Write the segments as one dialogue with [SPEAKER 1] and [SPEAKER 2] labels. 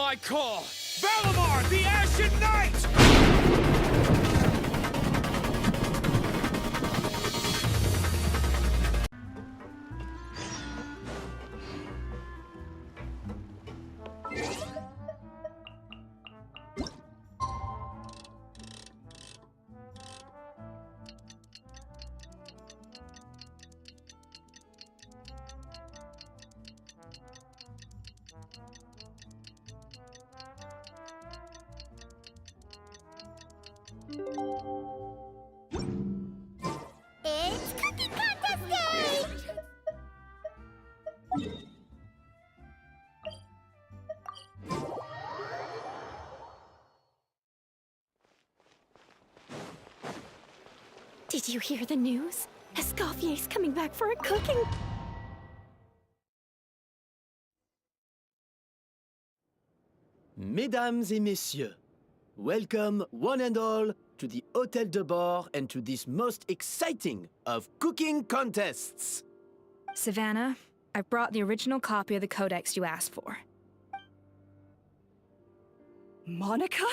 [SPEAKER 1] my call! Valimar, the Ashen Knight!
[SPEAKER 2] It's cooking contest day!
[SPEAKER 3] Did you hear the news? Escoffier's coming back for a cooking...
[SPEAKER 4] Mesdames et messieurs, welcome one and all to the Hôtel de Bord and to this most exciting of cooking contests.
[SPEAKER 5] Savannah, I brought the original copy of the codex you asked for.
[SPEAKER 3] Monica?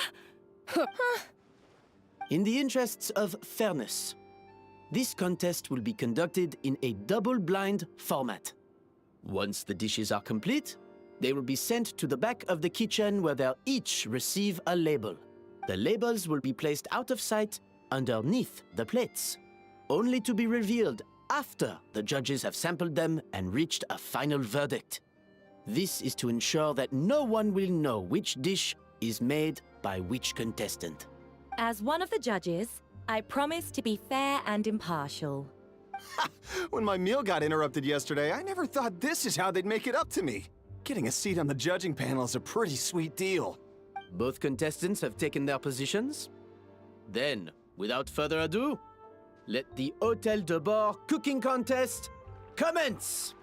[SPEAKER 4] In the interests of fairness, this contest will be conducted in a double-blind format. Once the dishes are complete, they will be sent to the back of the kitchen where they'll each receive a label. The labels will be placed out of sight underneath the plates, only to be revealed after the judges have sampled them and reached a final verdict. This is to ensure that no one will know which dish is made by which contestant.
[SPEAKER 6] As one of the judges, I promise to be fair and impartial.
[SPEAKER 7] When my meal got interrupted yesterday, I never thought this is how they'd make it up to me. Getting a seat on the judging panel is a pretty sweet deal.
[SPEAKER 4] Both contestants have taken their positions. Then, without further ado, let the Hôtel de Bord cooking contest commence!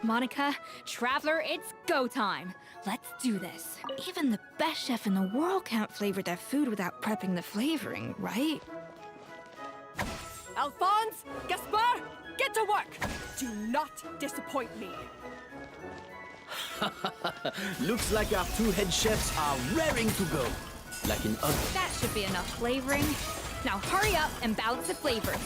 [SPEAKER 5] Monica, Traveler, it's go time. Let's do this. Even the best chef in the world can't flavor their food without prepping the flavoring, right?
[SPEAKER 3] Alphonse, Gaspar, get to work! Do not disappoint me.
[SPEAKER 4] Looks like our two head chefs are raring to go. Like an oven.
[SPEAKER 5] That should be enough flavoring. Now hurry up and balance the flavors.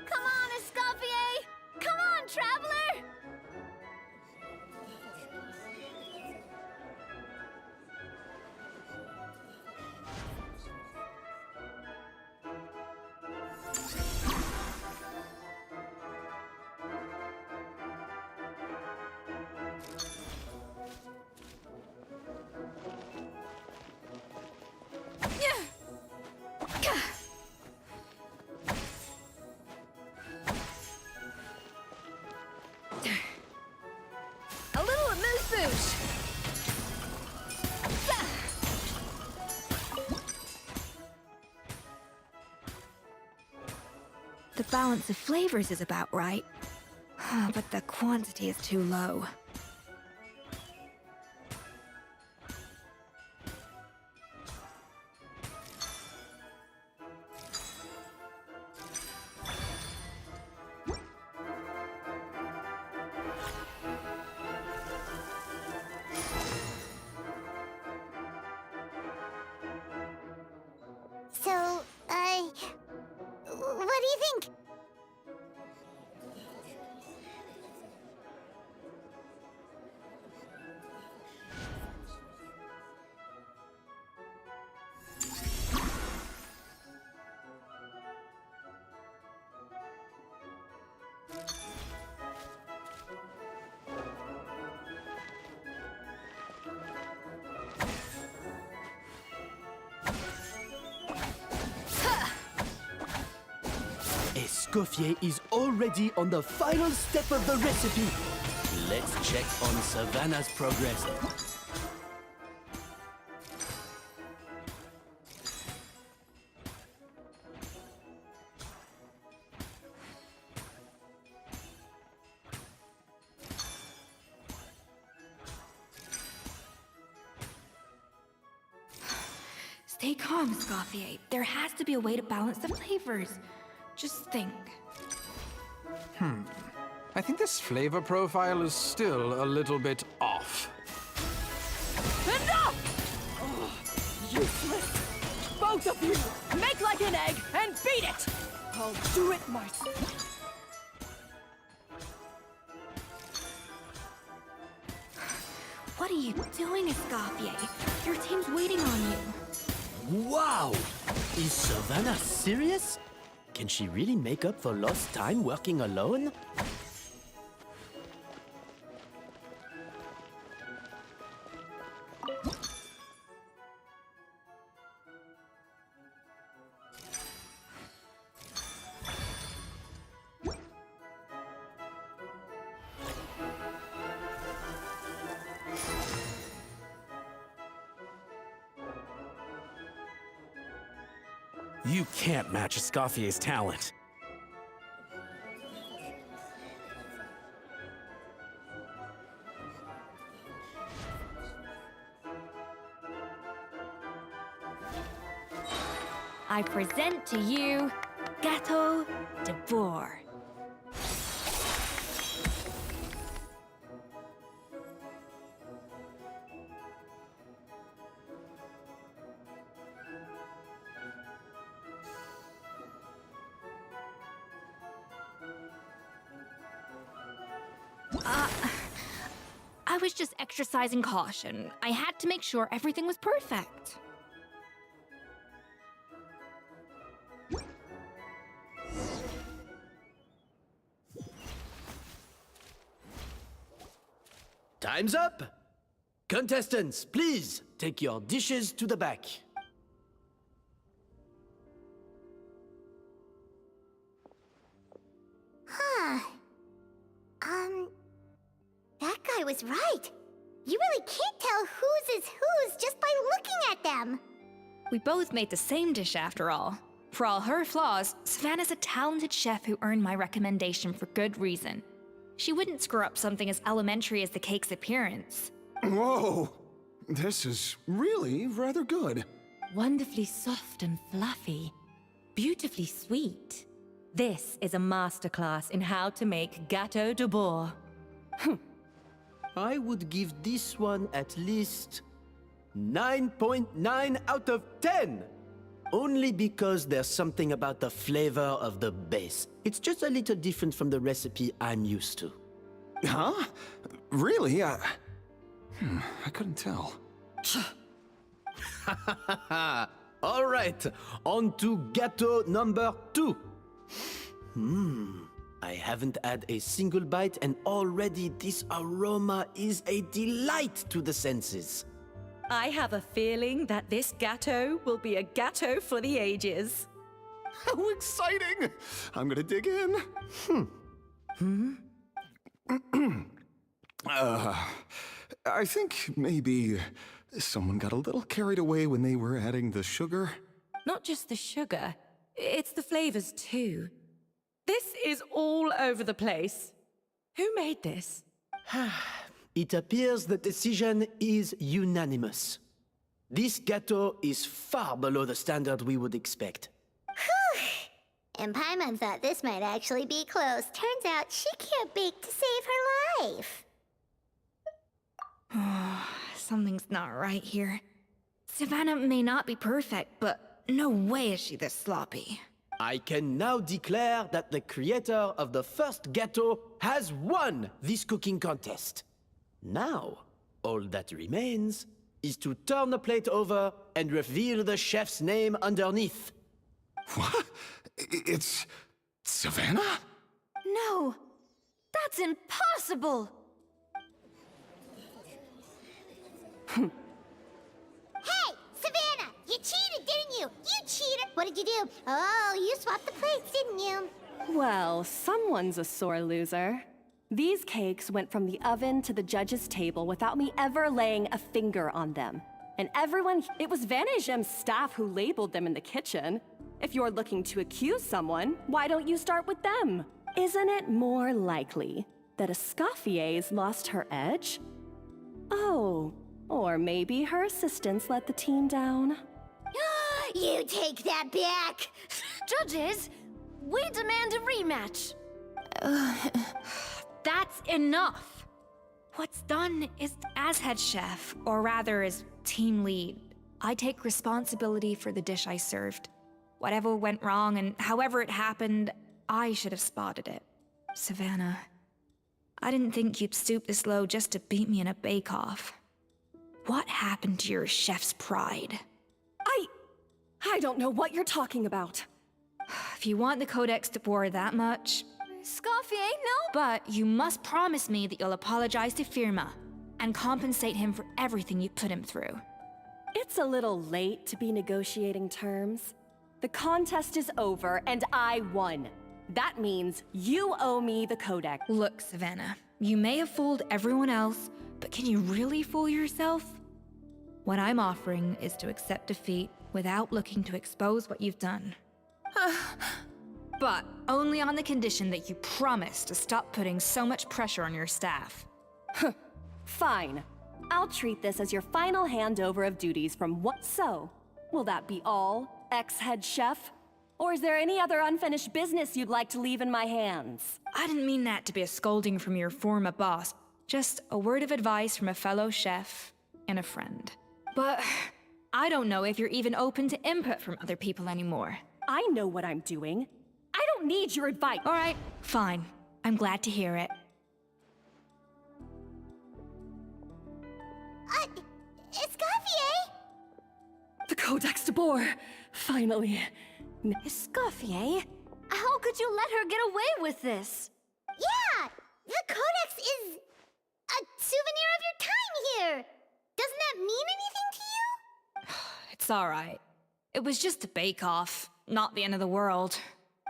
[SPEAKER 2] Come on, Escoffier! Come on, Traveler!
[SPEAKER 5] A little amuse-bouche. The balance of flavors is about right, but the quantity is too low.
[SPEAKER 2] So, what do you think?
[SPEAKER 4] Escoffier is already on the final step of the recipe. Let's check on Savannah's progress.
[SPEAKER 5] Stay calm, Escoffier. There has to be a way to balance the flavors. Just think.
[SPEAKER 1] I think this flavor profile is still a little bit off.
[SPEAKER 3] Enough! Oh, useless! Both of you! Make like an egg and beat it! I'll do it myself.
[SPEAKER 5] What are you doing, Escoffier? Your team's waiting on you.
[SPEAKER 4] Wow! Is Savannah serious? Can she really make up for lost time working alone?
[SPEAKER 8] You can't match Escoffier's talent.
[SPEAKER 5] I present to you Gâteau de Bourg. I was just exercising caution. I had to make sure everything was perfect.
[SPEAKER 4] Time's up! Contestants, please take your dishes to the back.
[SPEAKER 2] That guy was right. You really can't tell whose is whose just by looking at them.
[SPEAKER 5] We both made the same dish after all. For all her flaws, Savannah's a talented chef who earned my recommendation for good reason. She wouldn't screw up something as elementary as the cake's appearance.
[SPEAKER 7] Whoa! This is really rather good.
[SPEAKER 6] Wonderfully soft and fluffy. Beautifully sweet. This is a masterclass in how to make Gâteau de Bourg.
[SPEAKER 4] I would give this one at least 9.9 out of 10! Only because there's something about the flavor of the base. It's just a little different from the recipe I'm used to.
[SPEAKER 7] Huh? Really? I couldn't tell.
[SPEAKER 4] All right, on to gâteau number 2. I haven't had a single bite and already this aroma is a delight to the senses.
[SPEAKER 6] I have a feeling that this gâteau will be a gâteau for the ages.
[SPEAKER 7] How exciting! I'm gonna dig in. I think maybe someone got a little carried away when they were adding the sugar.
[SPEAKER 6] Not just the sugar, it's the flavors too. This is all over the place. Who made this?
[SPEAKER 4] It appears the decision is unanimous. This gâteau is far below the standard we would expect.
[SPEAKER 2] And Paimon thought this might actually be close. Turns out she can't bake to save her life.
[SPEAKER 5] Something's not right here. Savannah may not be perfect, but no way is she this sloppy.
[SPEAKER 4] I can now declare that the creator of the first gâteau has won this cooking contest. Now, all that remains is to turn the plate over and reveal the chef's name underneath.
[SPEAKER 7] What? It's Savannah?
[SPEAKER 5] No! That's impossible!
[SPEAKER 2] Hey, Savannah! You cheated, didn't you? You cheated! What did you do? Oh, you swapped the plates, didn't you?
[SPEAKER 3] Well, someone's a sore loser. These cakes went from the oven to the judge's table without me ever laying a finger on them. And it was Vanejem's staff who labeled them in the kitchen. If you're looking to accuse someone, why don't you start with them? Isn't it more likely that Escoffier's lost her edge? Oh, or maybe her assistants let the team down.
[SPEAKER 2] You take that back!
[SPEAKER 9] Judges, we demand a rematch.
[SPEAKER 5] That's enough! What's done is, as head chef, or rather as team lead, I take responsibility for the dish I served. Whatever went wrong and however it happened, I should have spotted it. Savannah, I didn't think you'd stoop this low just to beat me in a bake-off. What happened to your chef's pride?
[SPEAKER 3] I don't know what you're talking about.
[SPEAKER 5] If you want the Codex to bore that much...
[SPEAKER 9] Scoffy, no!
[SPEAKER 5] But you must promise me that you'll apologize to Firma and compensate him for everything you put him through.
[SPEAKER 3] It's a little late to be negotiating terms. The contest is over, and I won. That means you owe me the Codex.
[SPEAKER 5] Look, Savannah, you may have fooled everyone else, but can you really fool yourself? What I'm offering is to accept defeat without looking to expose what you've done. But only on the condition that you promise to stop putting so much pressure on your staff.
[SPEAKER 3] Fine. I'll treat this as your final handover of duties from what so? Will that be all, ex-head chef? Or is there any other unfinished business you'd like to leave in my hands?
[SPEAKER 5] I didn't mean that to be a scolding from your former boss, just a word of advice from a fellow chef and a friend. But I don't know if you're even open to input from other people anymore.
[SPEAKER 3] I know what I'm doing. I don't need your advice.
[SPEAKER 5] All right, fine. I'm glad to hear it.
[SPEAKER 2] Escoffier?
[SPEAKER 3] The Codex de Boer, finally.
[SPEAKER 9] Escoffier? How could you let her get away with this?
[SPEAKER 2] Yeah! The Codex is a souvenir of your time here! Doesn't that mean anything to you?
[SPEAKER 5] It's all right. It was just a bake-off, not the end of the world.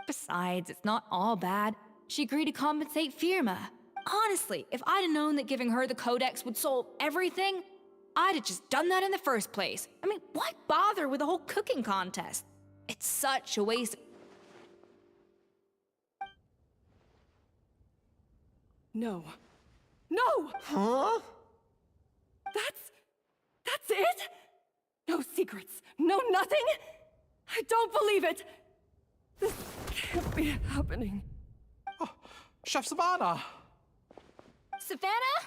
[SPEAKER 5] Besides, it's not all bad. She agreed to compensate Firma. Honestly, if I'd have known that giving her the Codex would solve everything, I'd have just done that in the first place. I mean, why bother with the whole cooking contest? It's such a waste.
[SPEAKER 3] No. No!
[SPEAKER 7] Huh?
[SPEAKER 3] That's it? No secrets, no nothing? I don't believe it! This can't be happening.
[SPEAKER 1] Oh, Chef Savannah!
[SPEAKER 5] Savannah?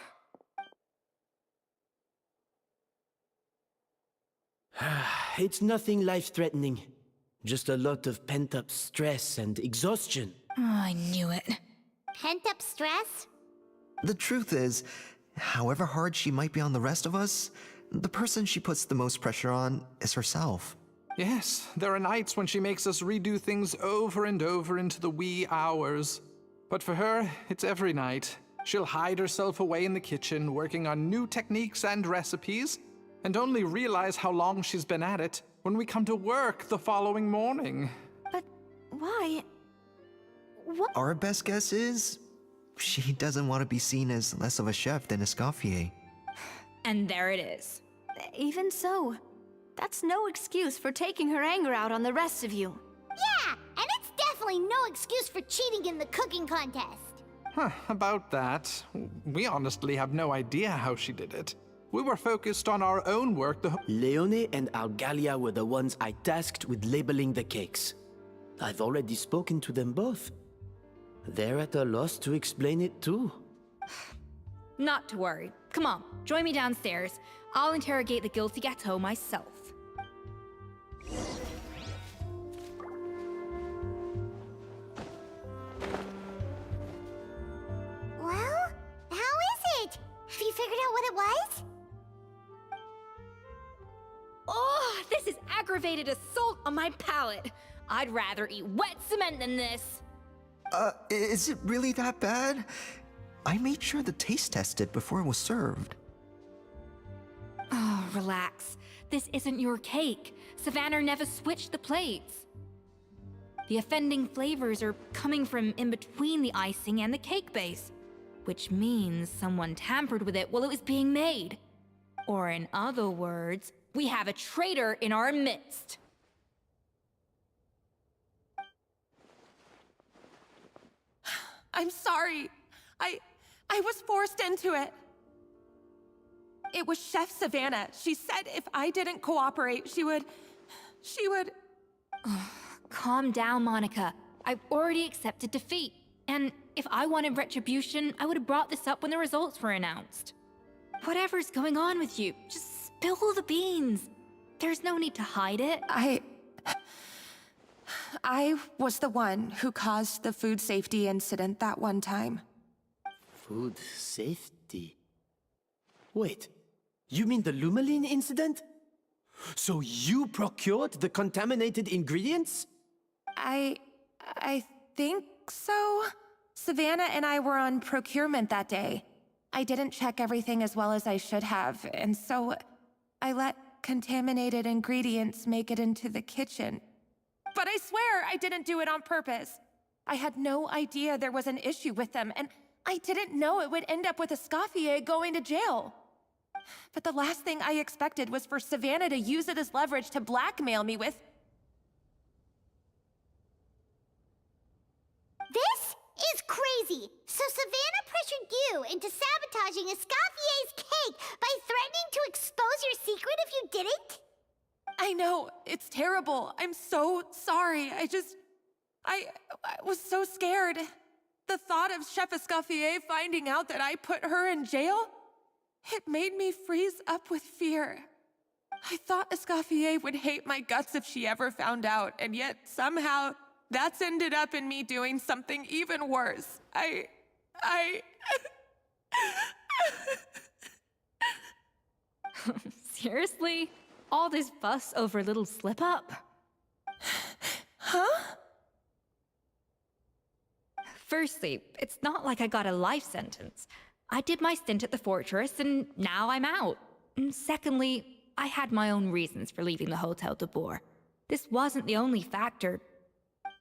[SPEAKER 4] It's nothing life-threatening. Just a lot of pent-up stress and exhaustion.
[SPEAKER 5] Oh, I knew it.
[SPEAKER 2] Pent-up stress?
[SPEAKER 10] The truth is, however hard she might be on the rest of us, the person she puts the most pressure on is herself.
[SPEAKER 1] Yes, there are nights when she makes us redo things over and over into the wee hours. But for her, it's every night. She'll hide herself away in the kitchen, working on new techniques and recipes, and only realize how long she's been at it when we come to work the following morning.
[SPEAKER 9] But why? What?
[SPEAKER 10] Our best guess is, she doesn't want to be seen as less of a chef than Escoffier.
[SPEAKER 5] And there it is.
[SPEAKER 9] Even so, that's no excuse for taking her anger out on the rest of you.
[SPEAKER 2] Yeah, and it's definitely no excuse for cheating in the cooking contest.
[SPEAKER 1] Huh, about that, we honestly have no idea how she did it. We were focused on our own work
[SPEAKER 4] Leone and Algalia were the ones I tasked with labeling the cakes. I've already spoken to them both. They're at a loss to explain it too.
[SPEAKER 5] Not to worry. Come on, join me downstairs. I'll interrogate the guilty gâteau myself.
[SPEAKER 2] Well, how is it? Have you figured out what it was?
[SPEAKER 5] Oh, this is aggravated assault on my palate. I'd rather eat wet cement than this.
[SPEAKER 10] Is it really that bad? I made sure to taste test it before it was served.
[SPEAKER 5] Oh, relax. This isn't your cake. Savannah never switched the plates. The offending flavors are coming from in between the icing and the cake base, which means someone tampered with it while it was being made. Or in other words, we have a traitor in our midst.
[SPEAKER 11] I'm sorry. I was forced into it. It was Chef Savannah. She said if I didn't cooperate, she would...
[SPEAKER 5] Calm down, Monica. I've already accepted defeat. And if I wanted retribution, I would have brought this up when the results were announced. Whatever's going on with you, just spill the beans. There's no need to hide it.
[SPEAKER 11] I was the one who caused the food safety incident that one time.
[SPEAKER 4] Food safety? Wait, you mean the Lumalene incident? So you procured the contaminated ingredients?
[SPEAKER 11] I think so. Savannah and I were on procurement that day. I didn't check everything as well as I should have, and so I let contaminated ingredients make it into the kitchen. But I swear I didn't do it on purpose. I had no idea there was an issue with them, and I didn't know it would end up with Escoffier going to jail. But the last thing I expected was for Savannah to use it as leverage to blackmail me with...
[SPEAKER 2] This is crazy! So Savannah pressured you into sabotaging Escoffier's cake by threatening to expose your secret if you didn't?
[SPEAKER 11] I know, it's terrible. I'm so sorry. I was so scared. The thought of Chef Escoffier finding out that I put her in jail, it made me freeze up with fear. I thought Escoffier would hate my guts if she ever found out, and yet somehow that's ended up in me doing something even worse.
[SPEAKER 5] Seriously? All this fuss over a little slip-up?
[SPEAKER 11] Huh?
[SPEAKER 5] Firstly, it's not like I got a life sentence. I did my stint at the fortress, and now I'm out. And secondly, I had my own reasons for leaving the Hotel de Boer. This wasn't the only factor.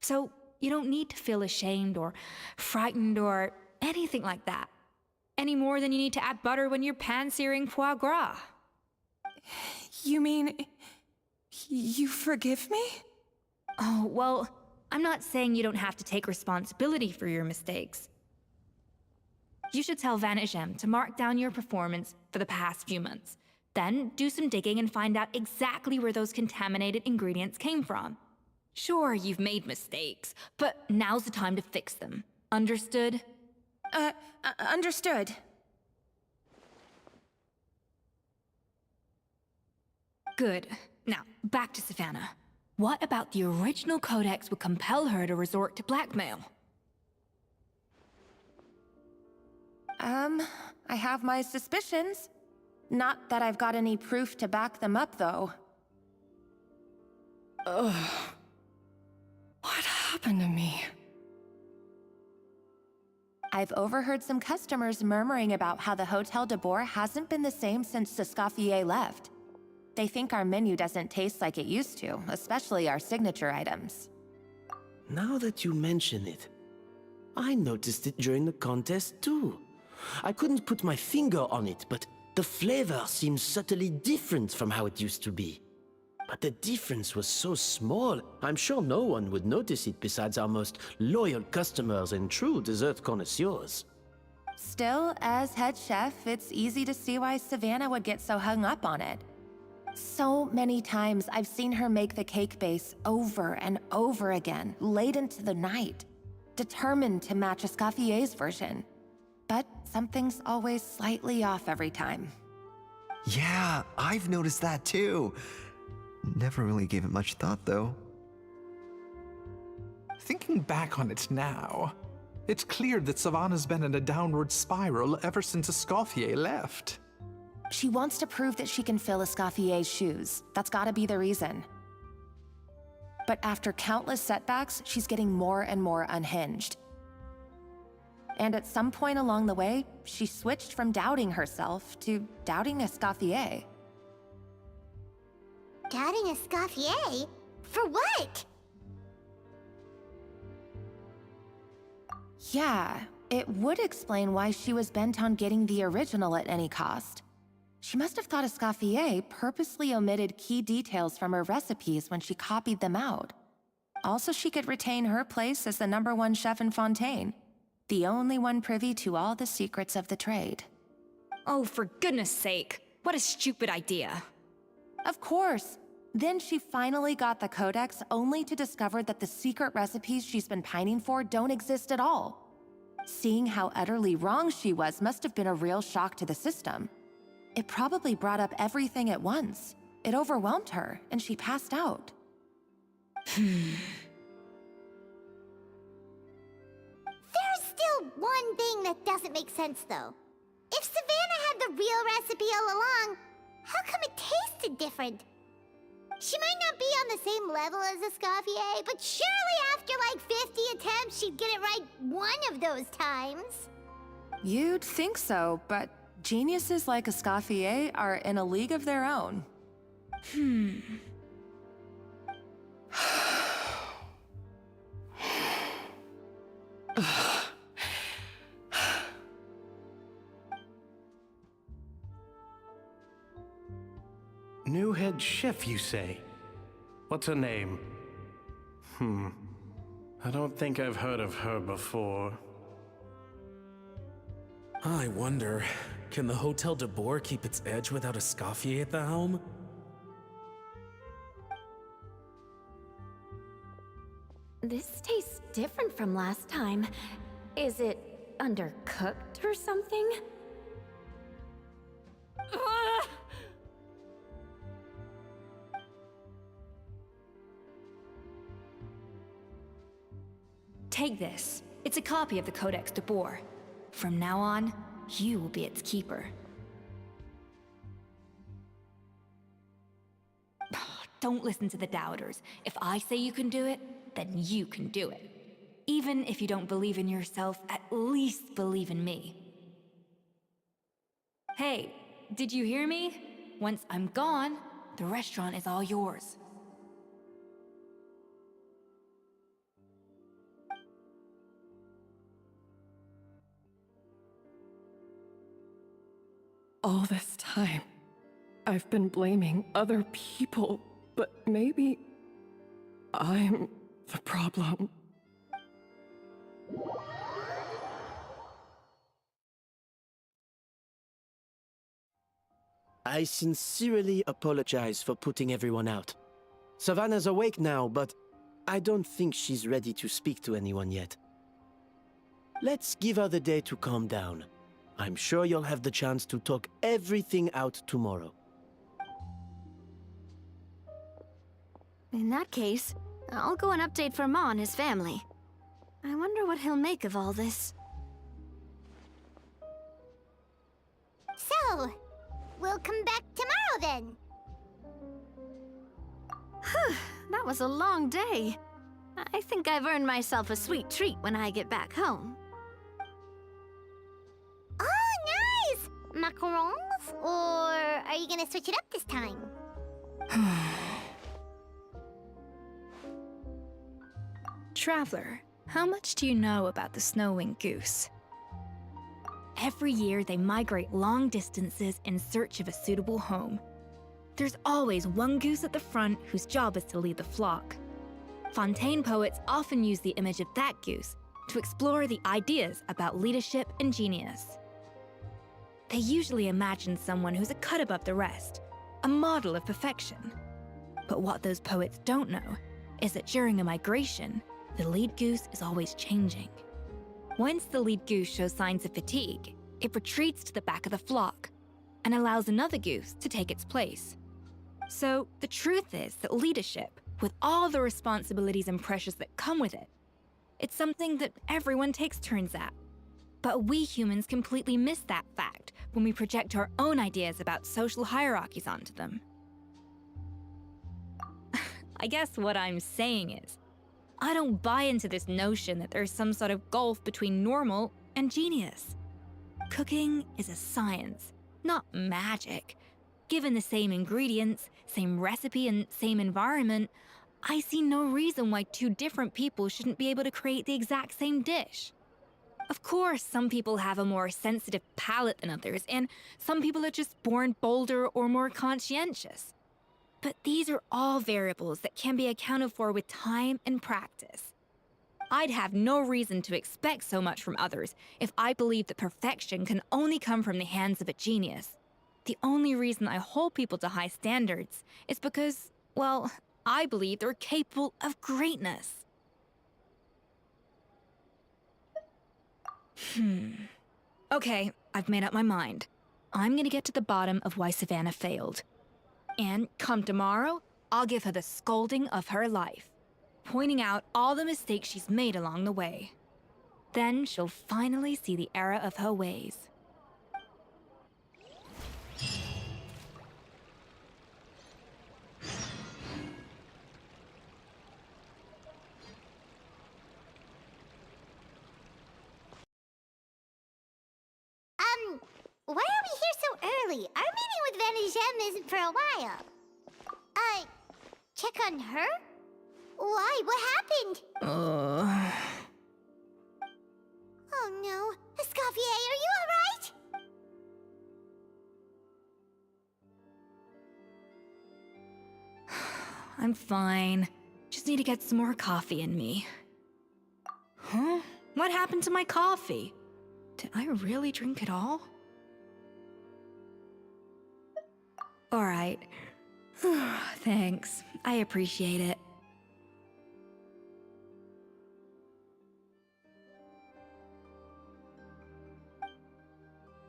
[SPEAKER 5] So, you don't need to feel ashamed or frightened or anything like that. Any more than you need to add butter when you're pan-searing foie gras.
[SPEAKER 11] You mean... you forgive me?
[SPEAKER 5] Oh, well, I'm not saying you don't have to take responsibility for your mistakes. You should tell Vanagem to mark down your performance for the past few months. Then do some digging and find out exactly where those contaminated ingredients came from. Sure, you've made mistakes, but now's the time to fix them. Understood?
[SPEAKER 11] Understood.
[SPEAKER 5] Good. Now, back to Savannah. What about the original codex would compel her to resort to blackmail?
[SPEAKER 11] I have my suspicions. Not that I've got any proof to back them up, though.
[SPEAKER 6] Ugh. What happened to me?
[SPEAKER 11] I've overheard some customers murmuring about how the Hotel de Boer hasn't been the same since Escoffier left. They think our menu doesn't taste like it used to, especially our signature items.
[SPEAKER 4] Now that you mention it, I noticed it during the contest too. I couldn't put my finger on it, but the flavor seems subtly different from how it used to be. But the difference was so small, I'm sure no one would notice it besides our most loyal customers and true dessert connoisseurs.
[SPEAKER 11] Still, as head chef, it's easy to see why Savannah would get so hung up on it. So many times I've seen her make the cake base over and over again, late into the night, determined to match Escoffier's version. But something's always slightly off every time.
[SPEAKER 10] Yeah, I've noticed that too. Never really gave it much thought, though.
[SPEAKER 1] Thinking back on it now, it's clear that Savannah's been in a downward spiral ever since Escoffier left.
[SPEAKER 11] She wants to prove that she can fill Escoffier's shoes. That's gotta be the reason. But after countless setbacks, she's getting more and more unhinged. And at some point along the way, she switched from doubting herself to doubting Escoffier.
[SPEAKER 2] Doubting Escoffier? For what?
[SPEAKER 11] Yeah, it would explain why she was bent on getting the original at any cost. She must have thought Escoffier purposely omitted key details from her recipes when she copied them out. Also, she could retain her place as the #1 chef in Fontaine, the only one privy to all the secrets of the trade.
[SPEAKER 5] Oh, for goodness sake. What a stupid idea.
[SPEAKER 11] Of course. Then she finally got the codex only to discover that the secret recipes she's been pining for don't exist at all. Seeing how utterly wrong she was must have been a real shock to the system. It probably brought up everything at once. It overwhelmed her, and she passed out.
[SPEAKER 2] There's still one thing that doesn't make sense, though. If Savannah had the real recipe all along, how come it tasted different? She might not be on the same level as Escoffier, but surely after like 50 attempts, she'd get it right one of those times.
[SPEAKER 11] You'd think so, but geniuses like Escoffier are in a league of their own.
[SPEAKER 8] New head chef, you say? What's her name? I don't think I've heard of her before. I wonder, can the Hotel de Boer keep its edge without Escoffier at the helm?
[SPEAKER 12] This tastes different from last time. Is it undercooked or something?
[SPEAKER 5] Take this. It's a copy of the Codex de Boer. From now on, you will be its keeper. Don't listen to the doubters. If I say you can do it, then you can do it. Even if you don't believe in yourself, at least believe in me. Hey, did you hear me? Once I'm gone, the restaurant is all yours.
[SPEAKER 3] All this time, I've been blaming other people, but maybe I'm the problem.
[SPEAKER 4] I sincerely apologize for putting everyone out. Savannah's awake now, but I don't think she's ready to speak to anyone yet. Let's give her the day to calm down. I'm sure you'll have the chance to talk everything out tomorrow.
[SPEAKER 9] In that case, I'll go and update for Ma and his family. I wonder what he'll make of all this.
[SPEAKER 2] So, we'll come back tomorrow then.
[SPEAKER 9] That was a long day. I think I've earned myself a sweet treat when I get back home.
[SPEAKER 2] Oh, nice! Macarons? Or are you gonna switch it up this time?
[SPEAKER 5] Traveler, how much do you know about the snow-winged goose? Every year, they migrate long distances in search of a suitable home. There's always one goose at the front whose job is to lead the flock. Fontaine poets often use the image of that goose to explore the ideas about leadership and genius. They usually imagine someone who's a cut above the rest, a model of perfection. But what those poets don't know is that during a migration, the lead goose is always changing. Once the lead goose shows signs of fatigue, it retreats to the back of the flock and allows another goose to take its place. So the truth is that leadership, with all the responsibilities and pressures that come with it, it's something that everyone takes turns at. But we humans completely miss that fact when we project our own ideas about social hierarchies onto them. I guess what I'm saying is, I don't buy into this notion that there's some sort of gulf between normal and genius. Cooking is a science, not magic. Given the same ingredients, same recipe, and same environment, I see no reason why two different people shouldn't be able to create the exact same dish. Of course, some people have a more sensitive palate than others, and some people are just born bolder or more conscientious. But these are all variables that can be accounted for with time and practice. I'd have no reason to expect so much from others if I believed that perfection can only come from the hands of a genius. The only reason I hold people to high standards is because, well, I believe they're capable of greatness. Okay, I've made up my mind. I'm gonna get to the bottom of why Savannah failed. And come tomorrow, I'll give her the scolding of her life, pointing out all the mistakes she's made along the way. Then she'll finally see the error of her ways.
[SPEAKER 2] Why are we here so early? Our meeting with Vanigem isn't for a while. Check on her? Why? What happened? Oh no. Escoffier, are you alright?
[SPEAKER 5] I'm fine. Just need to get some more coffee in me. Huh? What happened to my coffee? Did I really drink it all? Alright. Thanks. I appreciate it.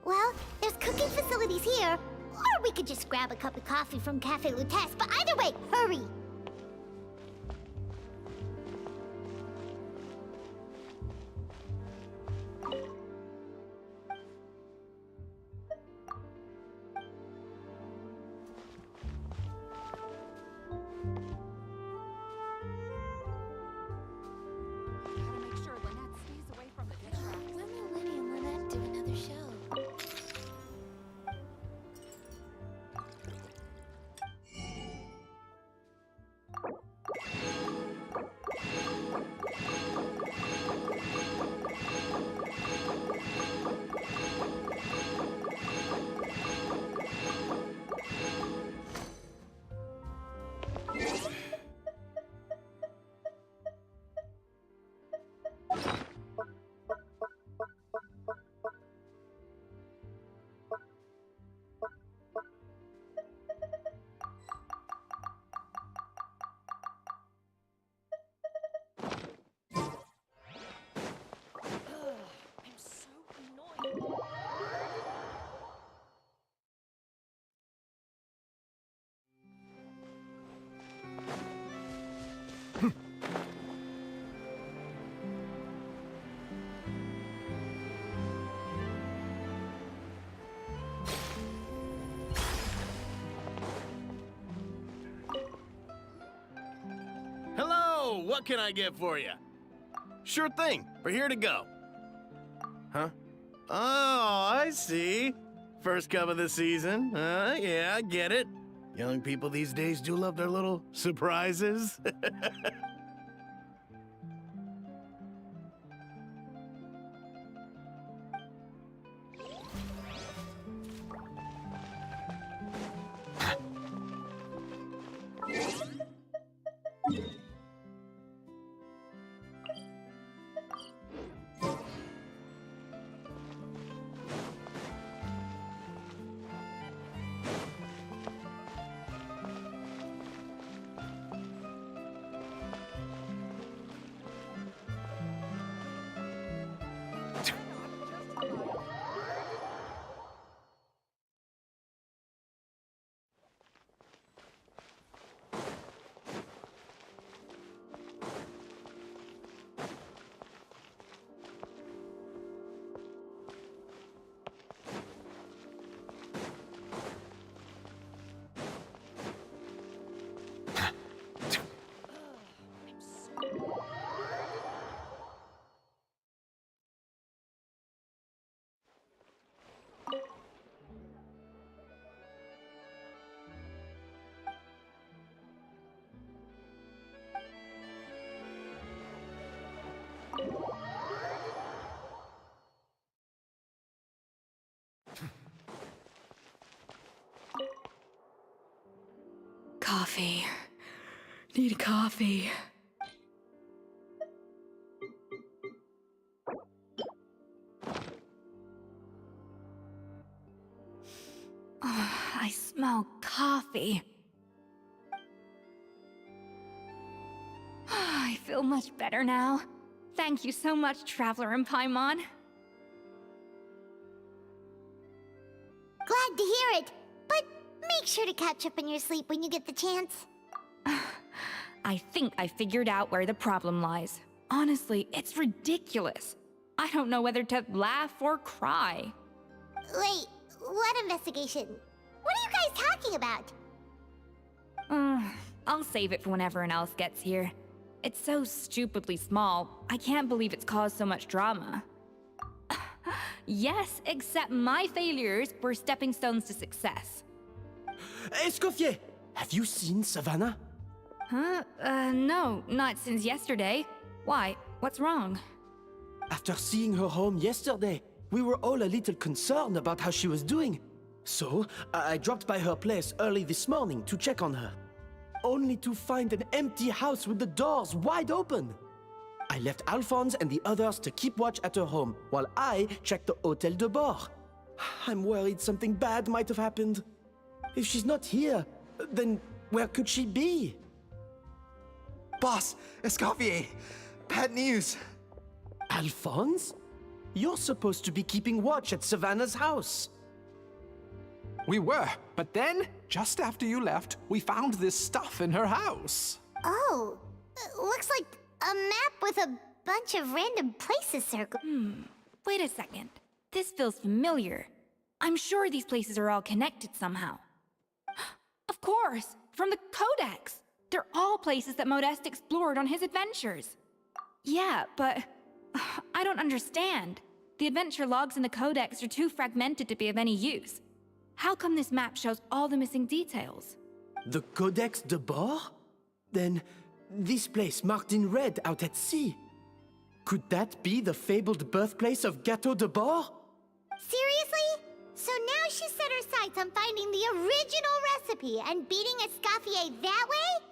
[SPEAKER 2] Well, there's cooking facilities here. Or we could just grab a cup of coffee from Cafe Lutece, but either way, hurry! When will Lenny and Lynette do another show?
[SPEAKER 13] Hello, what can I get for you? Sure thing, we're here to go. Huh? Oh, I see. First cup of the season. Yeah, I get it. Young people these days do love their little surprises.
[SPEAKER 5] Coffee. Need coffee. I smell coffee. I feel much better now. Thank you so much, Traveler and Paimon.
[SPEAKER 2] Glad to hear it, but make sure to catch up in your sleep when you get the chance.
[SPEAKER 5] I think I figured out where the problem lies. Honestly, it's ridiculous. I don't know whether to laugh or cry.
[SPEAKER 2] Wait, what investigation? What are you guys talking about?
[SPEAKER 5] I'll save it for when everyone else gets here. It's so stupidly small, I can't believe it's caused so much drama. Yes, except my failures were stepping stones to success.
[SPEAKER 4] Escoffier, have you seen Savannah?
[SPEAKER 5] Huh? No, not since yesterday. Why? What's wrong?
[SPEAKER 4] After seeing her home yesterday, we were all a little concerned about how she was doing. So, I dropped by her place early this morning to check on her. Only to find an empty house with the doors wide open. I left Alphonse and the others to keep watch at her home, while I checked the Hotel de Bord. I'm worried something bad might have happened. If she's not here, then where could she be?
[SPEAKER 10] Boss, Escoffier, bad news.
[SPEAKER 4] Alphonse? You're supposed to be keeping watch at Savannah's house.
[SPEAKER 1] We were, but then, just after you left, we found this stuff in her house.
[SPEAKER 2] Oh, looks like a map with a bunch of random places circled.
[SPEAKER 5] Wait a second. This feels familiar. I'm sure these places are all connected somehow. Of course, from the Codex. They're all places that Modeste explored on his adventures. Yeah, but I don't understand. The adventure logs in the Codex are too fragmented to be of any use. How come this map shows all the missing details?
[SPEAKER 4] The Codex de Bord? Then, this place marked in red out at sea. Could that be the fabled birthplace of Gâteau de Bord?
[SPEAKER 2] Seriously? So now she set her sights on finding the original recipe and beating Escoffier that way?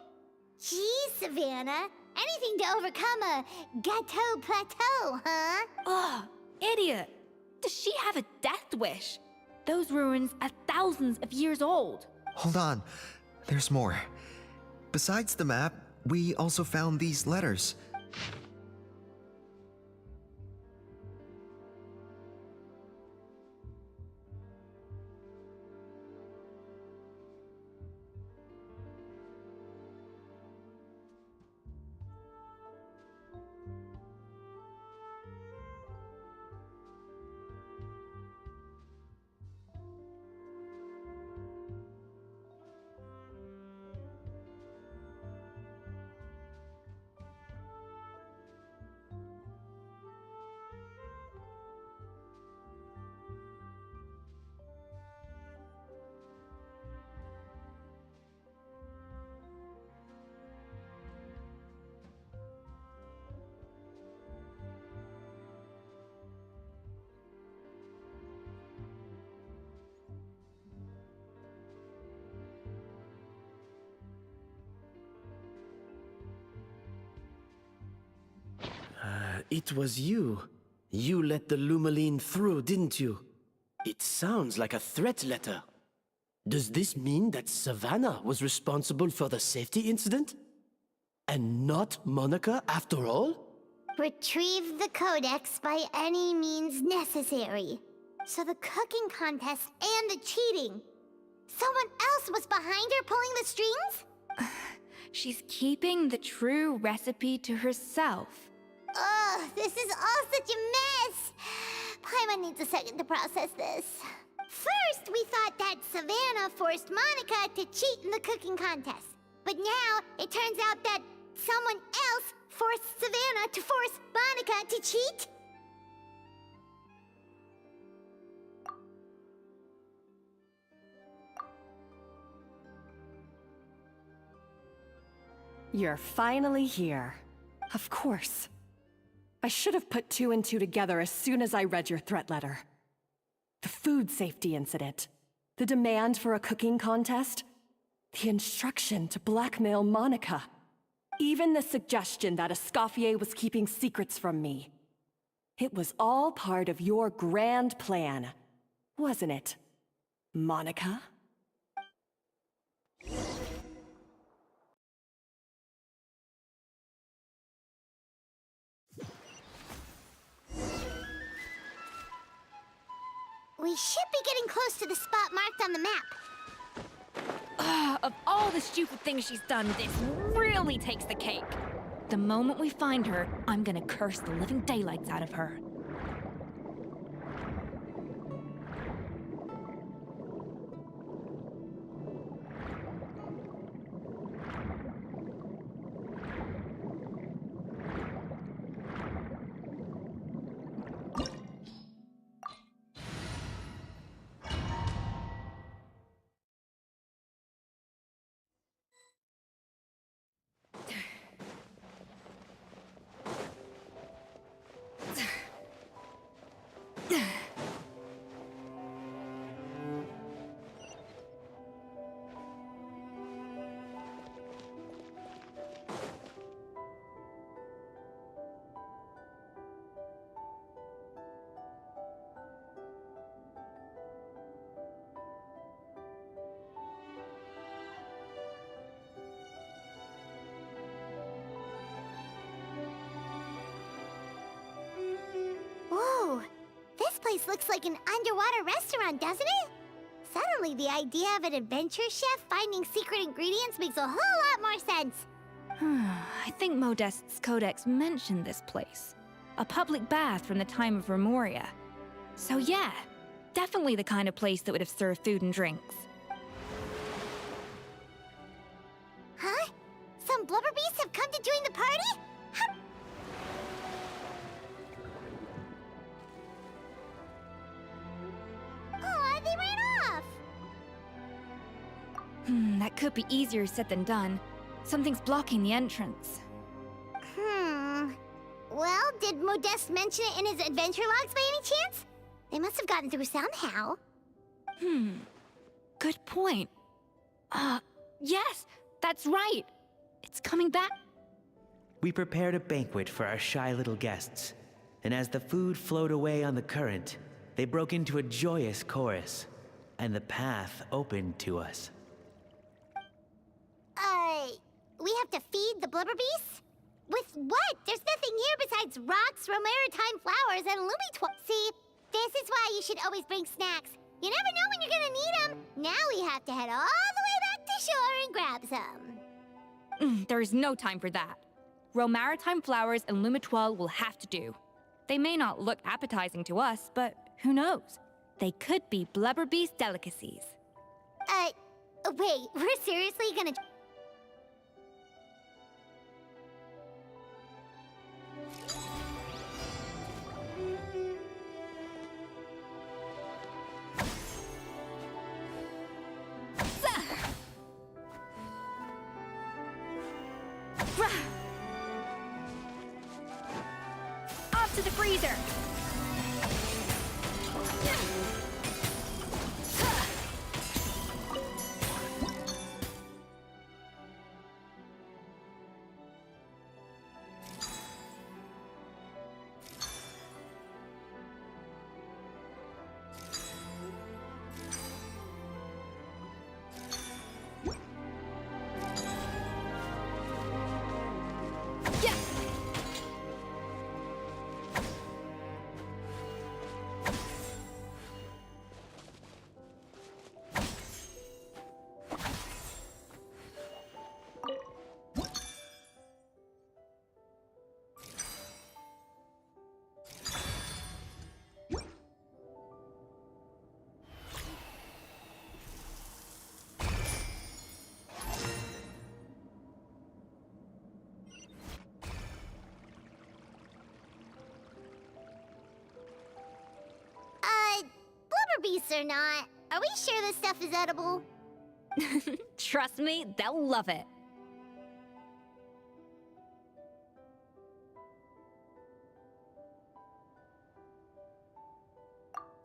[SPEAKER 2] Geez, Savannah. Anything to overcome a Gâteau plateau, huh?
[SPEAKER 5] Ugh, idiot! Does she have a death wish? Those ruins are thousands of years old.
[SPEAKER 10] Hold on, there's more. Besides the map, we also found these letters.
[SPEAKER 4] It was you. You let the Lumaline through, didn't you? It sounds like a threat letter. Does this mean that Savannah was responsible for the safety incident? And not Monica after all?
[SPEAKER 2] Retrieve the Codex by any means necessary. So the cooking contest and the cheating. Someone else was behind her pulling the strings?
[SPEAKER 5] She's keeping the true recipe to herself.
[SPEAKER 2] Ugh, this is all such a mess. Paimon needs a second to process this. First, we thought that Savannah forced Monica to cheat in the cooking contest. But now, it turns out that someone else forced Savannah to force Monica to cheat?
[SPEAKER 3] You're finally here. Of course. I should have put two and two together as soon as I read your threat letter. The food safety incident. The demand for a cooking contest. The instruction to blackmail Monica. Even the suggestion that Escoffier was keeping secrets from me. It was all part of your grand plan, wasn't it, Monica?
[SPEAKER 2] We should be getting close to the spot marked on the map.
[SPEAKER 5] Of all the stupid things she's done, this really takes the cake. The moment we find her, I'm gonna curse the living daylights out of her.
[SPEAKER 2] Whoa, this place looks like an underwater restaurant, doesn't it? Suddenly, the idea of an adventure chef finding secret ingredients makes a whole lot more sense.
[SPEAKER 5] I think Modest's codex mentioned this place. A public bath from the time of Remoria. So yeah, definitely the kind of place that would have served food and drinks.
[SPEAKER 2] Huh? Some blubber beasts have come to join the party? Oh, they ran off!
[SPEAKER 5] That could be easier said than done. Something's blocking the entrance.
[SPEAKER 2] Well, did Modeste mention it in his adventure logs by any chance? They must have gotten through somehow.
[SPEAKER 5] Good point. Yes, that's right. It's coming back.
[SPEAKER 14] We prepared a banquet for our shy little guests, and as the food flowed away on the current, they broke into a joyous chorus, and the path opened to us.
[SPEAKER 2] We have to feed the blubber beasts? With what? There's nothing here besides rocks, romaritime flowers, and See, this is why you should always bring snacks. You never know when you're gonna need them. Now we have to head all the way back to shore and grab some.
[SPEAKER 5] There is no time for that. Romaritime flowers and Lumitoile will have to do. They may not look appetizing to us, but who knows? They could be blubber beast delicacies.
[SPEAKER 2] Wait, we're seriously gonna...
[SPEAKER 5] Off to the freezer!
[SPEAKER 2] Beasts or not, are we sure this stuff is edible?
[SPEAKER 5] Trust me, they'll love it.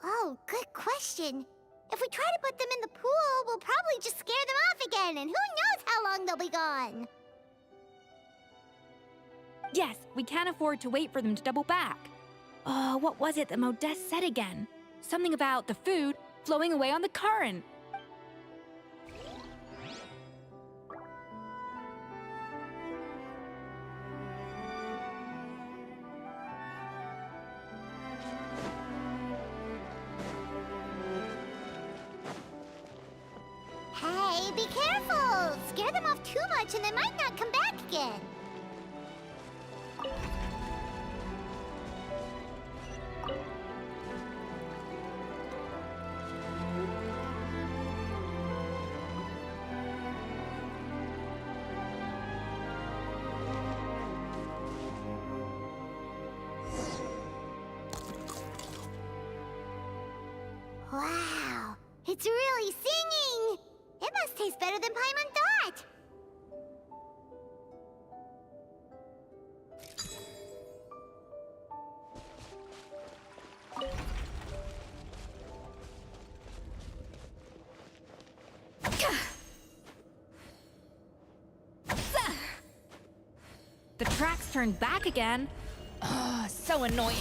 [SPEAKER 2] Oh, good question. If we try to put them in the pool, we'll probably just scare them off again, and who knows how long they'll be gone.
[SPEAKER 5] Yes, we can't afford to wait for them to double back. Oh, what was it that Modeste said again? Something about the food flowing away on the current.
[SPEAKER 2] Hey, be careful! Scare them off too much and they might not come back again. Wow, it's really singing! It must taste better than Paimon thought!
[SPEAKER 5] The tracks turned back again. Oh, so annoying.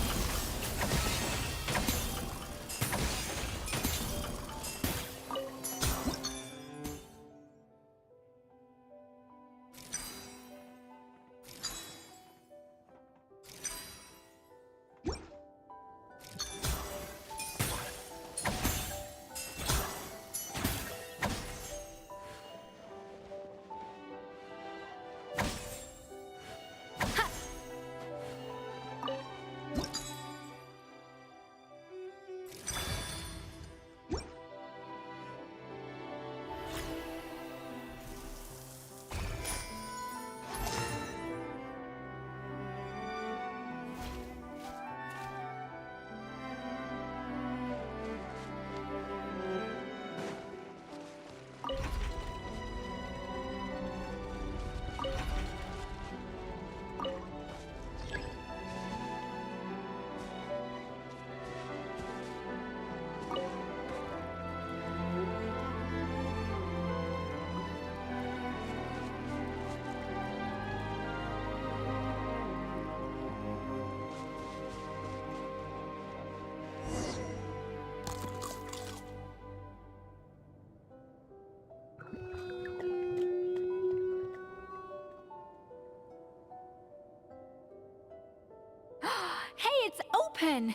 [SPEAKER 5] Hey, it's open!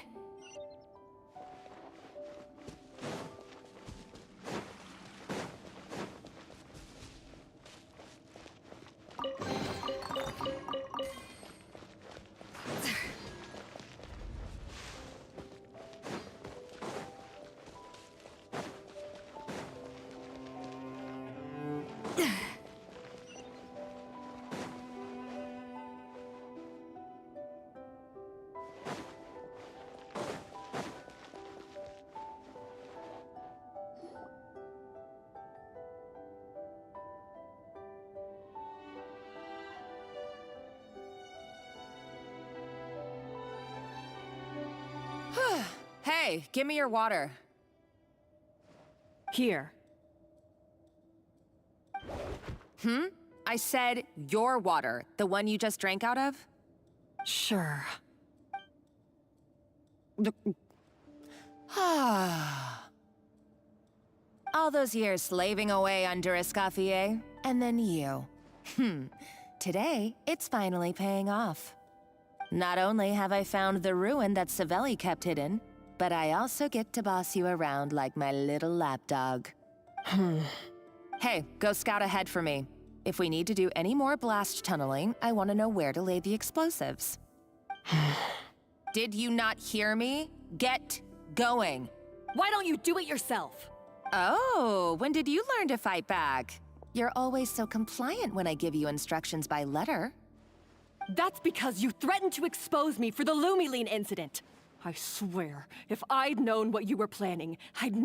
[SPEAKER 11] Hey, give me your water.
[SPEAKER 3] Here.
[SPEAKER 11] I said your water, the one you just drank out of?
[SPEAKER 3] Sure.
[SPEAKER 11] All those years slaving away under Escoffier, and then you. Today, it's finally paying off. Not only have I found the ruin that Savelli kept hidden, but I also get to boss you around like my little lapdog. Hey, go scout ahead for me. If we need to do any more blast tunneling, I want to know where to lay the explosives. Did you not hear me? Get going.
[SPEAKER 3] Why don't you do it yourself?
[SPEAKER 11] Oh, when did you learn to fight back? You're always so compliant when I give you instructions by letter.
[SPEAKER 3] That's because you threatened to expose me for the Lumiline incident. I swear, if I'd known what you were planning, I'd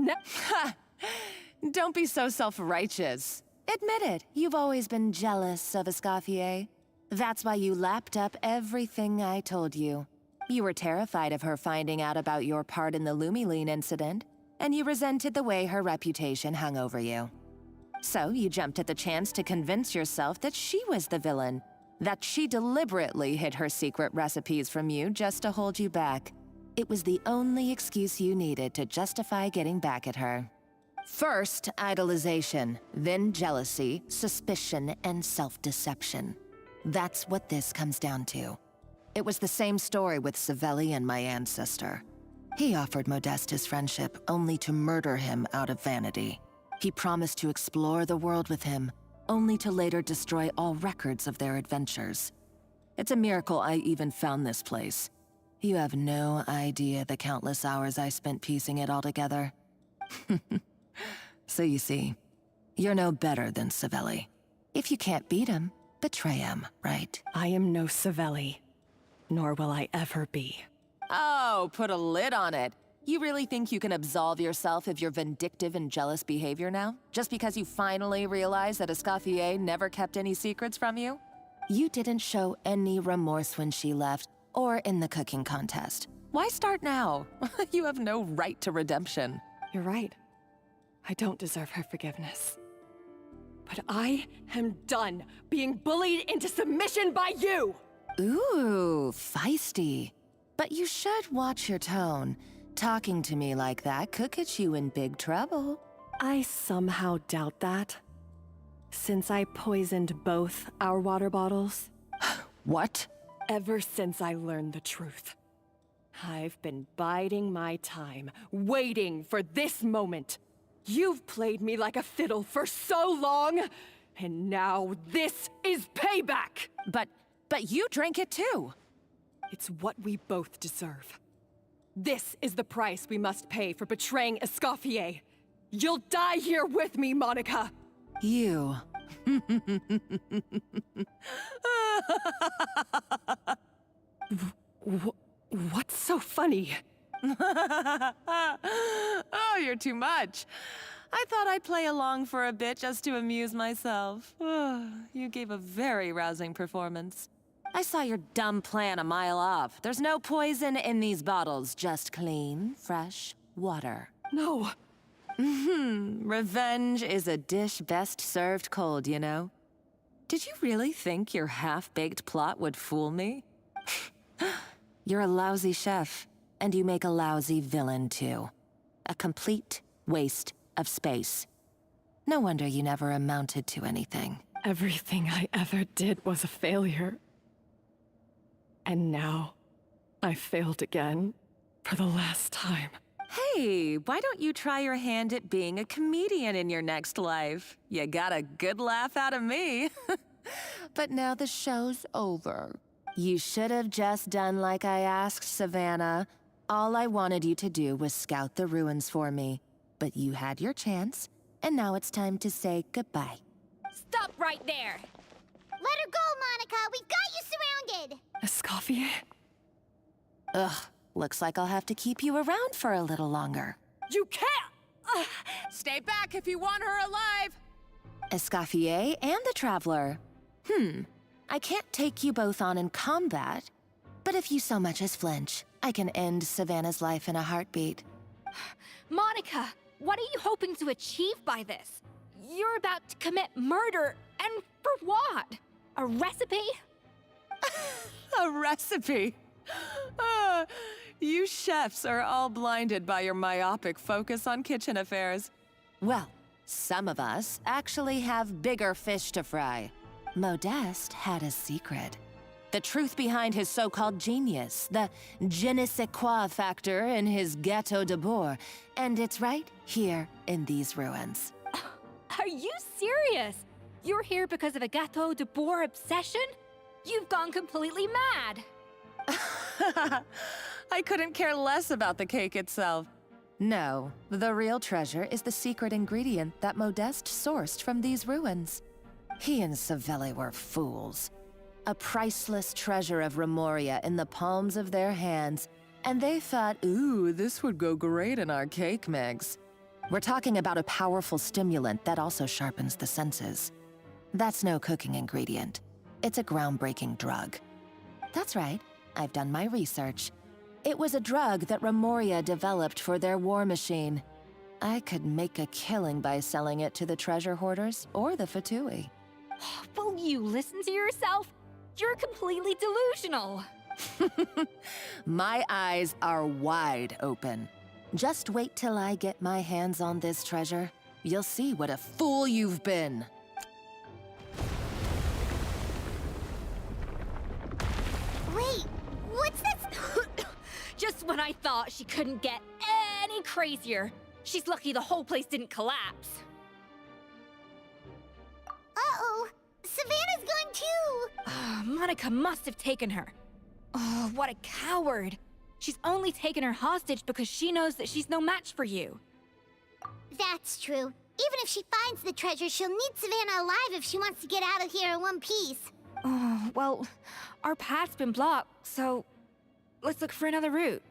[SPEAKER 11] Don't be so self-righteous. Admit it, you've always been jealous of Escoffier. That's why you lapped up everything I told you. You were terrified of her finding out about your part in the Lumiline incident. and you resented the way her reputation hung over you. So you jumped at the chance to convince yourself that she was the villain, that she deliberately hid her secret recipes from you just to hold you back. It was the only excuse you needed to justify getting back at her. First, idolization, then jealousy, suspicion, and self-deception. That's what this comes down to. It was the same story with Savelli and my ancestor. He offered Modeste his friendship only to murder him out of vanity. He promised to explore the world with him, only to later destroy all records of their adventures. It's a miracle I even found this place. You have no idea the countless hours I spent piecing it all together. So you see, you're no better than Savelli. If you can't beat him, betray him, right?
[SPEAKER 3] I am no Savelli, nor will I ever be.
[SPEAKER 11] Oh, put a lid on it. You really think you can absolve yourself of your vindictive and jealous behavior now? Just because you finally realized that Escoffier never kept any secrets from you? You didn't show any remorse when she left, or in the cooking contest. Why start now? You have no right to redemption.
[SPEAKER 3] You're right. I don't deserve her forgiveness. But I am done being bullied into submission by you!
[SPEAKER 11] Ooh, feisty. But you should watch your tone. Talking to me like that could get you in big trouble.
[SPEAKER 3] I somehow doubt that. Since I poisoned both our water bottles.
[SPEAKER 11] What?
[SPEAKER 3] Ever since I learned the truth. I've been biding my time, waiting for this moment. You've played me like a fiddle for so long, and now this is payback!
[SPEAKER 11] But you drank it too!
[SPEAKER 3] It's what we both deserve. This is the price we must pay for betraying Escoffier. You'll die here with me, Monica!
[SPEAKER 11] You.
[SPEAKER 3] What's so funny?
[SPEAKER 11] Oh, you're too much. I thought I'd play along for a bit just to amuse myself. You gave a very rousing performance. I saw your dumb plan a mile off. There's no poison in these bottles, just clean, fresh water.
[SPEAKER 3] No.
[SPEAKER 11] Revenge is a dish best served cold, you know? Did you really think your half-baked plot would fool me? You're a lousy chef, and you make a lousy villain, too. A complete waste of space. No wonder you never amounted to anything.
[SPEAKER 3] Everything I ever did was a failure. And now, I failed again, for the last time.
[SPEAKER 11] Hey, why don't you try your hand at being a comedian in your next life? You got a good laugh out of me. But now the show's over. You should have just done like I asked, Savannah. All I wanted you to do was scout the ruins for me. But you had your chance, and now it's time to say goodbye.
[SPEAKER 5] Stop right there!
[SPEAKER 2] Let her go, Monica! We've got you surrounded!
[SPEAKER 3] Escoffier?
[SPEAKER 11] Ugh, looks like I'll have to keep you around for a little longer.
[SPEAKER 3] You can't!
[SPEAKER 11] Stay back if you want her alive! Escoffier and the Traveler. I can't take you both on in combat, but if you so much as flinch, I can end Savannah's life in a heartbeat.
[SPEAKER 5] Monica, what are you hoping to achieve by this? You're about to commit murder, and for what? A recipe?
[SPEAKER 11] A recipe? You chefs are all blinded by your myopic focus on kitchen affairs. Well, some of us actually have bigger fish to fry. Modeste had a secret. The truth behind his so-called genius, the je ne sais quoi factor in his Gâteau de Bourg, and it's right here in these ruins.
[SPEAKER 5] Are you serious? You're here because of a Gâteau de Bourg obsession? You've gone completely mad!
[SPEAKER 11] I couldn't care less about the cake itself. No, the real treasure is the secret ingredient that Modeste sourced from these ruins. He and Savelli were fools. A priceless treasure of Remoria in the palms of their hands, and they thought, ooh, this would go great in our cake mix. We're talking about a powerful stimulant that also sharpens the senses. That's no cooking ingredient. It's a groundbreaking drug. That's right, I've done my research. It was a drug that Remoria developed for their war machine. I could make a killing by selling it to the treasure hoarders or the Fatui.
[SPEAKER 5] Will you listen to yourself? You're completely delusional.
[SPEAKER 11] My eyes are wide open. Just wait till I get my hands on this treasure. You'll see what a fool you've been.
[SPEAKER 2] Wait, what's that?
[SPEAKER 5] Just when I thought she couldn't get any crazier. She's lucky the whole place didn't collapse.
[SPEAKER 2] Uh-oh, Savannah's going too!
[SPEAKER 5] Monica must have taken her. Oh, what a coward. She's only taken her hostage because she knows that she's no match for you.
[SPEAKER 2] That's true. Even if she finds the treasure, she'll need Savannah alive if she wants to get out of here in one piece.
[SPEAKER 5] Oh, well, our path's been blocked, so let's look for another route.